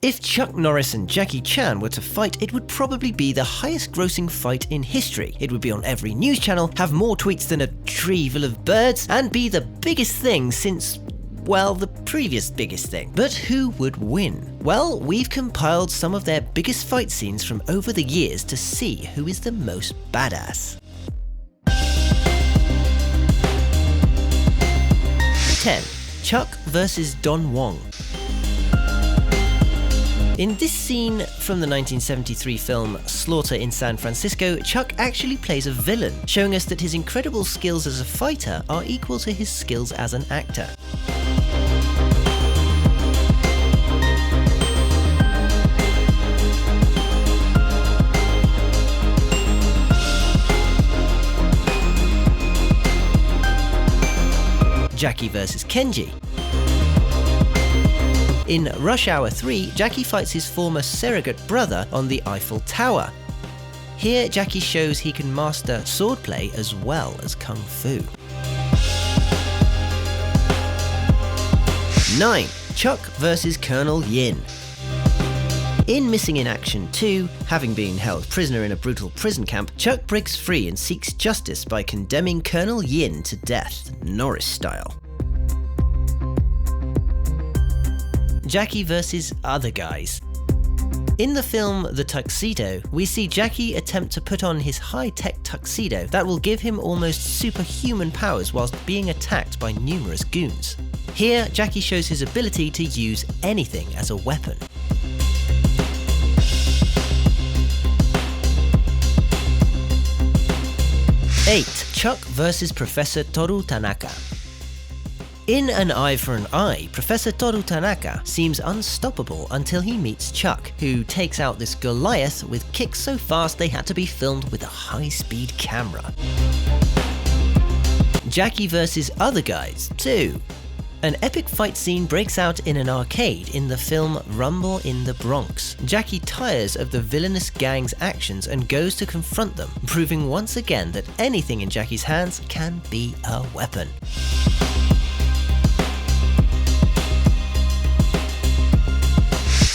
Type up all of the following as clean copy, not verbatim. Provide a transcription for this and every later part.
If Chuck Norris and Jackie Chan were to fight, it would probably be the highest grossing fight in history. It would be on every news channel, have more tweets than a tree full of birds, and be the biggest thing since, well, the previous biggest thing. But who would win? Well, we've compiled some of their biggest fight scenes from over the years to see who is the most badass. 10. Chuck vs. Don Wong. In this scene from the 1973 film Slaughter in San Francisco, Chuck actually plays a villain, showing us that his incredible skills as a fighter are equal to his skills as an actor. Jackie vs. Kenji. In Rush Hour 3, Jackie fights his former surrogate brother on the Eiffel Tower. Here, Jackie shows he can master swordplay as well as kung fu. 9. Chuck vs. Colonel Yin. In Missing in Action 2, having been held prisoner in a brutal prison camp, Chuck breaks free and seeks justice by condemning Colonel Yin to death, Norris style. Jackie vs. Other Guys. In the film The Tuxedo, we see Jackie attempt to put on his high-tech tuxedo that will give him almost superhuman powers whilst being attacked by numerous goons. Here, Jackie shows his ability to use anything as a weapon. Eight. Chuck vs. Professor Toru Tanaka. In An Eye for an Eye, Professor Toru Tanaka seems unstoppable until he meets Chuck, who takes out this Goliath with kicks so fast they had to be filmed with a high-speed camera. Jackie vs. Other Guys 2. An epic fight scene breaks out in an arcade in the film Rumble in the Bronx. Jackie tires of the villainous gang's actions and goes to confront them, proving once again that anything in Jackie's hands can be a weapon.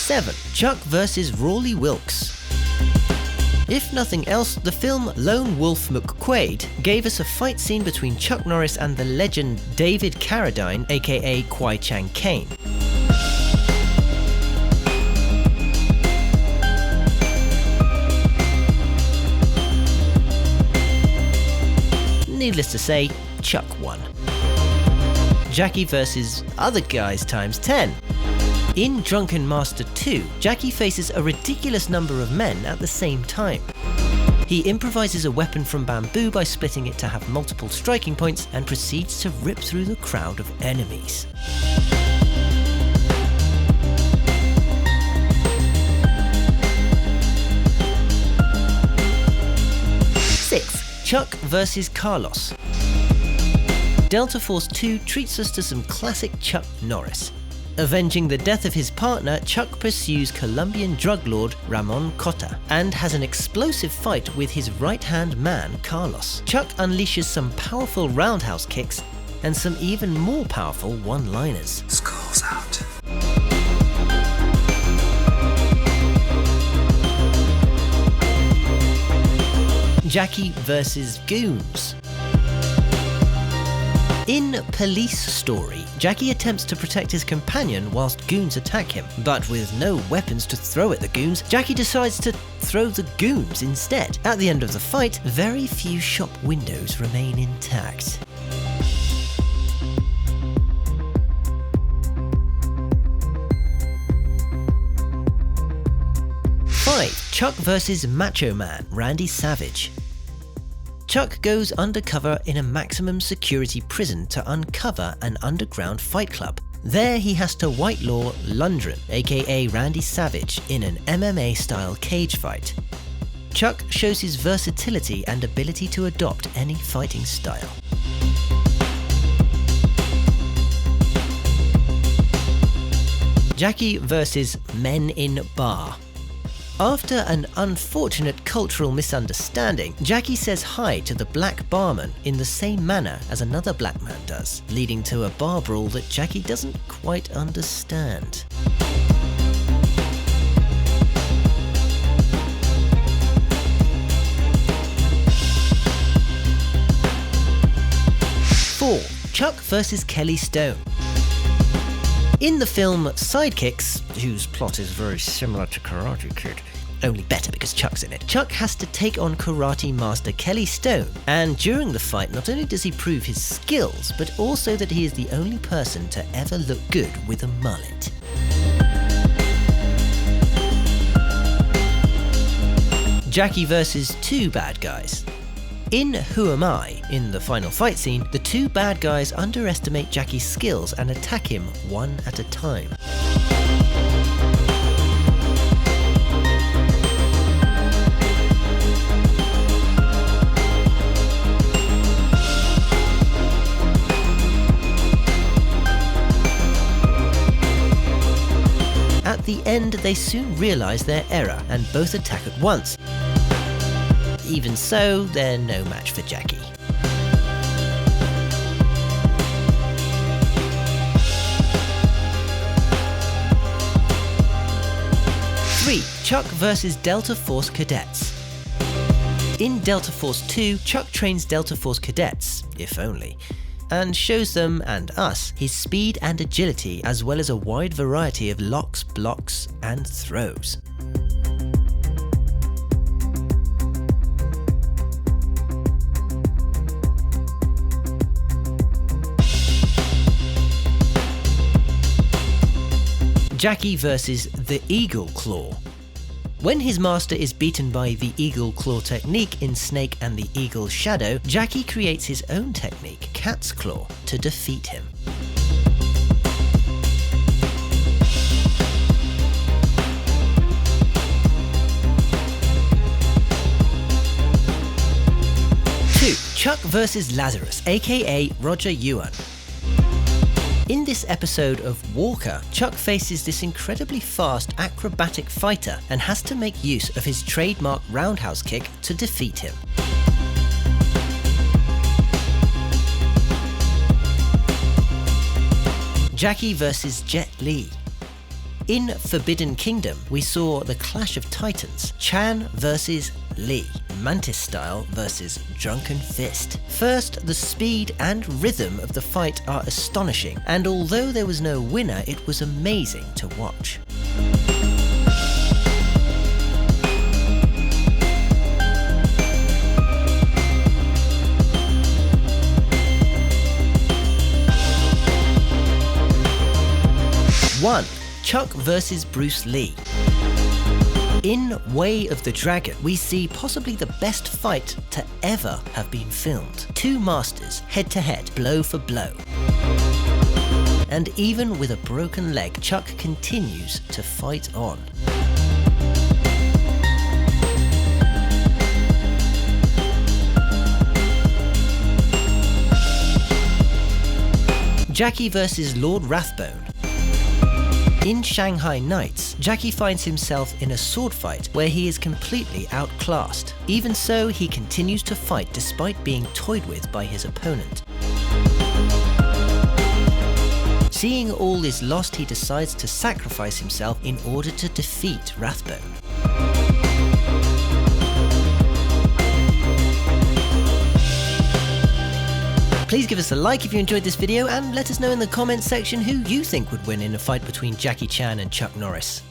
7. Chuck vs. RAWLEY Wilkes. If nothing else, the film Lone Wolf McQuade gave us a fight scene between Chuck Norris and the legend David Carradine, aka Kwai Chang Caine. Needless to say, Chuck won. Jackie vs. Other Guys times 10. In Drunken Master 2, Jackie faces a ridiculous number of men at the same time. He improvises a weapon from bamboo by splitting it to have multiple striking points and proceeds to rip through the crowd of enemies. Chuck vs. Carlos. Delta Force 2 treats us to some classic Chuck Norris. Avenging the death of his partner, Chuck pursues Colombian drug lord Ramon Cota and has an explosive fight with his right-hand man, Carlos. Chuck unleashes some powerful roundhouse kicks and some even more powerful one-liners. School's out. Jackie vs. Goons. In Police Story, Jackie attempts to protect his companion whilst goons attack him, but with no weapons to throw at the goons, Jackie decides to throw the goons instead. At the end of the fight, very few shop windows remain intact. Chuck vs. Macho Man, Randy Savage. Chuck goes undercover in a maximum security prison to uncover an underground fight club. There he has to whitelaw Lundgren, aka Randy Savage, in an MMA-style cage fight. Chuck shows his versatility and ability to adopt any fighting style. Jackie vs. Men in Bar. After an unfortunate cultural misunderstanding, Jackie says hi to the black barman in the same manner as another black man does, leading to a bar brawl that Jackie doesn't quite understand. 4. Chuck vs. Kelly Stone. In the film Sidekicks, whose plot is very similar to Karate Kid, only better because Chuck's in it, Chuck has to take on karate master Kelly Stone, and during the fight not only does he prove his skills, but also that he is the only person to ever look good with a mullet. Jackie vs. 2 bad guys. In Who Am I, in the final fight scene, the 2 bad guys underestimate Jackie's skills and attack him one at a time. At the end, they soon realise their error and both attack at once. Even so, they're no match for Jackie. Three, Chuck vs. Delta Force Cadets. In Delta Force 2, Chuck trains Delta Force cadets, if only, and shows them, and us, his speed and agility as well as a wide variety of locks, blocks, and throws. Jackie vs. the Eagle Claw. When his master is beaten by the Eagle Claw technique in Snake and the Eagle's Shadow, Jackie creates his own technique, Cat's Claw, to defeat him. Two, Chuck vs. Lazarus, aka Roger Yuan. In this episode of Walker, Chuck faces this incredibly fast acrobatic fighter and has to make use of his trademark roundhouse kick to defeat him. Jackie vs. Jet Li. In Forbidden Kingdom, we saw the clash of titans, Chan vs. Lee, Mantis Style versus Drunken Fist. First, the speed and rhythm of the fight are astonishing, and although there was no winner, it was amazing to watch. One, Chuck vs. Bruce Lee. In Way of the Dragon, we see possibly the best fight to ever have been filmed. 2 masters, head to head, blow for blow. And even with a broken leg, Chuck continues to fight on. Jackie vs. Lord Rathbone. In Shanghai Nights, Jackie finds himself in a sword fight where he is completely outclassed. Even so, he continues to fight despite being toyed with by his opponent. Seeing all is lost, he decides to sacrifice himself in order to defeat Rathbone. Please give us a like if you enjoyed this video and let us know in the comments section who you think would win in a fight between Jackie Chan and Chuck Norris.